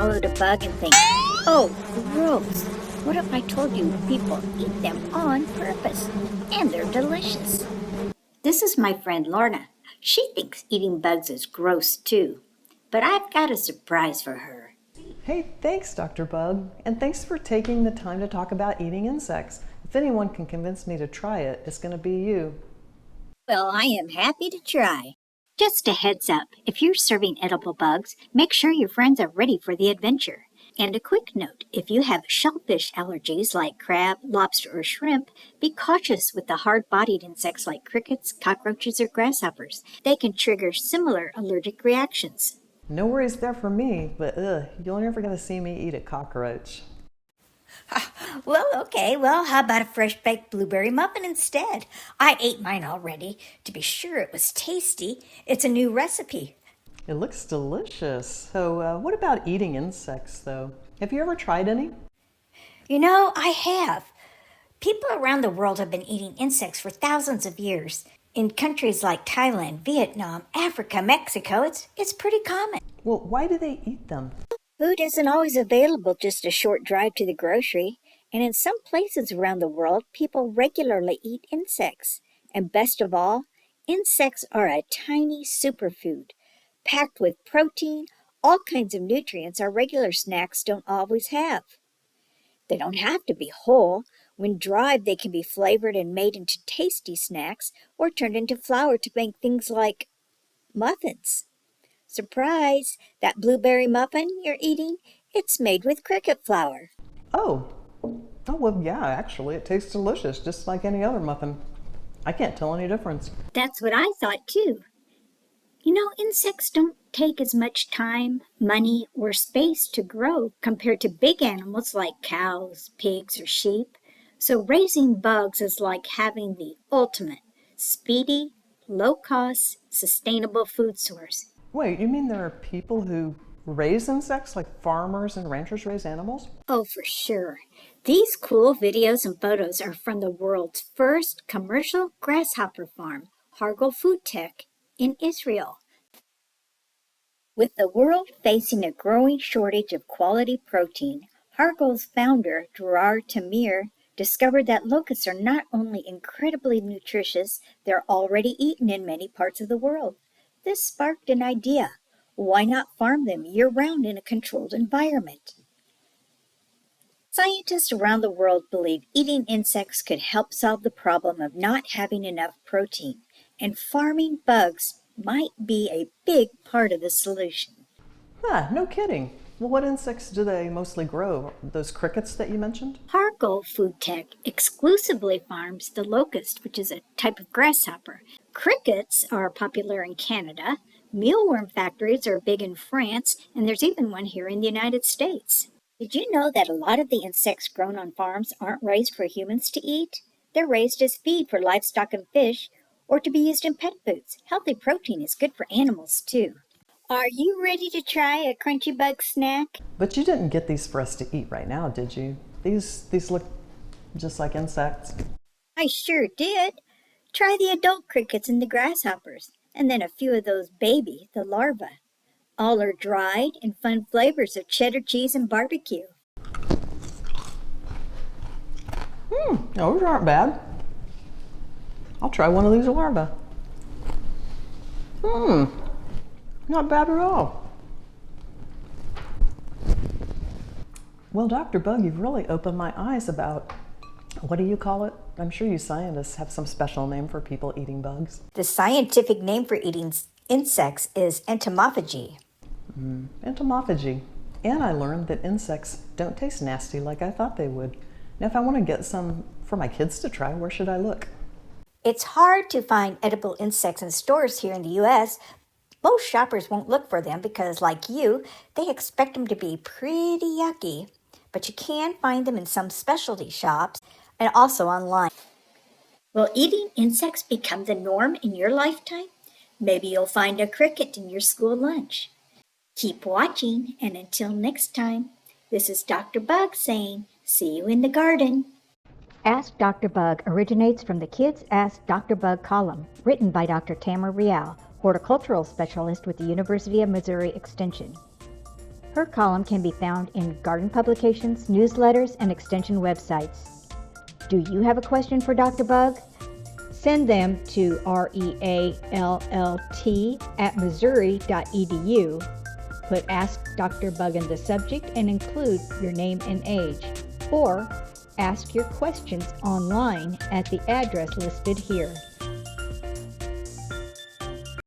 swallowed a bug and think, oh, gross. What if I told you people eat them on purpose? And they're delicious. This is my friend Lorna. She thinks eating bugs is gross too. But I've got a surprise for her. Hey, thanks, Dr. Bug. And thanks for taking the time to talk about eating insects. If anyone can convince me to try it, it's going to be you. Well, I am happy to try. Just a heads up, if you're serving edible bugs, make sure your friends are ready for the adventure. And a quick note, if you have shellfish allergies like crab, lobster, or shrimp, be cautious with the hard-bodied insects like crickets, cockroaches, or grasshoppers. They can trigger similar allergic reactions. No worries there for me, but you're never going to see me eat a cockroach. Well, okay. Well, how about a fresh-baked blueberry muffin instead? I ate mine already. To be sure, it was tasty. It's a new recipe. It looks delicious. So what about eating insects, though? Have you ever tried any? You know, I have. People around the world have been eating insects for thousands of years. In countries like Thailand, Vietnam, Africa, Mexico, it's pretty common. Well, why do they eat them? Food isn't always available just a short drive to the grocery, and in some places around the world, people regularly eat insects. And best of all, insects are a tiny superfood, packed with protein, all kinds of nutrients our regular snacks don't always have. They don't have to be whole. When dried, they can be flavored and made into tasty snacks or turned into flour to make things like muffins. Surprise! That blueberry muffin you're eating, it's made with cricket flour. Oh, well, yeah, actually, it tastes delicious, just like any other muffin. I can't tell any difference. That's what I thought too. You know, insects don't take as much time, money, or space to grow compared to big animals like cows, pigs, or sheep. So raising bugs is like having the ultimate, speedy, low-cost, sustainable food source. Wait, you mean there are people who raise insects like farmers and ranchers raise animals? Oh, for sure. These cool videos and photos are from the world's first commercial grasshopper farm, Hargol FoodTech, in Israel. With the world facing a growing shortage of quality protein, Hargol's founder, Dror Tamir, discovered that locusts are not only incredibly nutritious, they're already eaten in many parts of the world. This sparked an idea. Why not farm them year-round in a controlled environment? Scientists around the world believe eating insects could help solve the problem of not having enough protein, and farming bugs might be a big part of the solution. No kidding. Well, what insects do they mostly grow? Those crickets that you mentioned? Hargol FoodTech exclusively farms the locust, which is a type of grasshopper. Crickets are popular in Canada. Mealworm factories are big in France, and there's even one here in the United States. Did you know that a lot of the insects grown on farms aren't raised for humans to eat? They're raised as feed for livestock and fish, or to be used in pet foods. Healthy protein is good for animals, too. Are you ready to try a crunchy bug snack? But you didn't get these for us to eat right now, did you? These look just like insects. I sure did. Try the adult crickets and the grasshoppers, and then a few of those baby, the larvae. All are dried and fun flavors of cheddar cheese and barbecue. Those aren't bad. I'll try one of these larvae. Not bad at all. Well, Dr. Bug, you've really opened my eyes about, what do you call it? I'm sure you scientists have some special name for people eating bugs. The scientific name for eating insects is entomophagy. Entomophagy. And I learned that insects don't taste nasty like I thought they would. Now, if I want to get some for my kids to try, where should I look? It's hard to find edible insects in stores here in the U.S. Most shoppers won't look for them because, like you, they expect them to be pretty yucky. But you can find them in some specialty shops and also online. Will eating insects become the norm in your lifetime? Maybe you'll find a cricket in your school lunch. Keep watching, and until next time, this is Dr. Bug saying, see you in the garden. Ask Dr. Bug originates from the Kids Ask Dr. Bug column, written by Dr. Tamra Reall, horticultural specialist with the University of Missouri Extension. Her column can be found in garden publications, newsletters, and extension websites. Do you have a question for Dr. Bug? Send them to realt@missouri.edu. Put Ask Dr. Bug in the subject and include your name and age. Or ask your questions online at the address listed here.